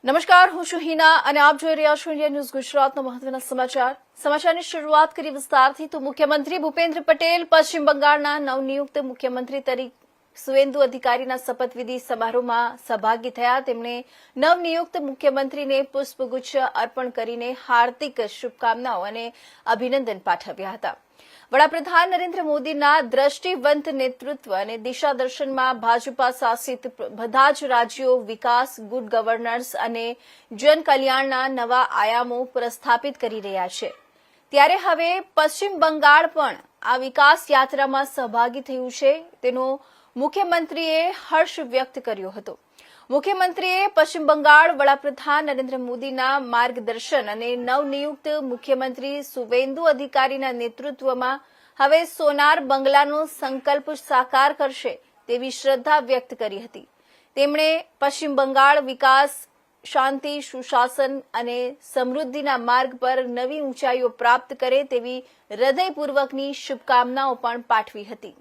નમસ્કાર, હું છું હિના અને આપ જોઈ રહ્યા છો ઇન્ડિયા ન્યૂઝ ગુજરાતના મહત્વના સમાચારની શરૂઆત કરી વિસ્તારથી તો મુખ્યમંત્રી ભૂપેન્દ્ર પટેલ પશ્ચિમ બંગાળના નવનિયુક્ત મુખ્યમંત્રી તરીકે સુવેન્દુ અધિકારીના શપથવિધિ સમારોહમાં સહભાગી થયા। તેમણે નવનિયુક્ત મુખ્યમંત્રીને પુષ્પગુચ્છ અર્પણ કરીને હાર્દિક શુભકામનાઓ અને અભિનંદન પાઠવ્યા હતા। વડાપ્રધાન નરેન્દ્ર મોદીના દ્રષ્ટિવંત નેતૃત્વ અને દિશાદર્શનમાં ભાજપા શાસિત બધા જ રાજ્યો વિકાસ, ગુડ ગવર્નન્સ અને જનકલ્યાણના નવા આયામો પ્રસ્થાપિત કરી રહ્યા છે। ત્યારે હવે પશ્ચિમ બંગાળ પણ આ વિકાસ યાત્રામાં સહભાગી થયું છે, તેનો મુખ્યમંત્રીએ હર્ષ વ્યક્ત કર્યો હતો। મુખ્યમંત્રીએ પશ્ચિમ બંગાળ વડાપ્રધાન નરેન્દ્ર મોદીના માર્ગદર્શન અને નવનિયુક્ત મુખ્યમંત્રી સુવેન્દુ અધિકારીના નેતૃત્વમાં હવે સોનાર બંગલાનો સંકલ્પ સાકાર કરશે તેવી શ્રદ્ધા વ્યક્ત કરી હતી। તેમણે પશ્ચિમ બંગાળ વિકાસ, શાંતિ, સુશાસન અને સમૃદ્ધિના માર્ગ પર નવી ઊંચાઈઓ પ્રાપ્ત કરે તેવી હૃદયપૂર્વકની શુભકામનાઓ પણ પાઠવી હતી।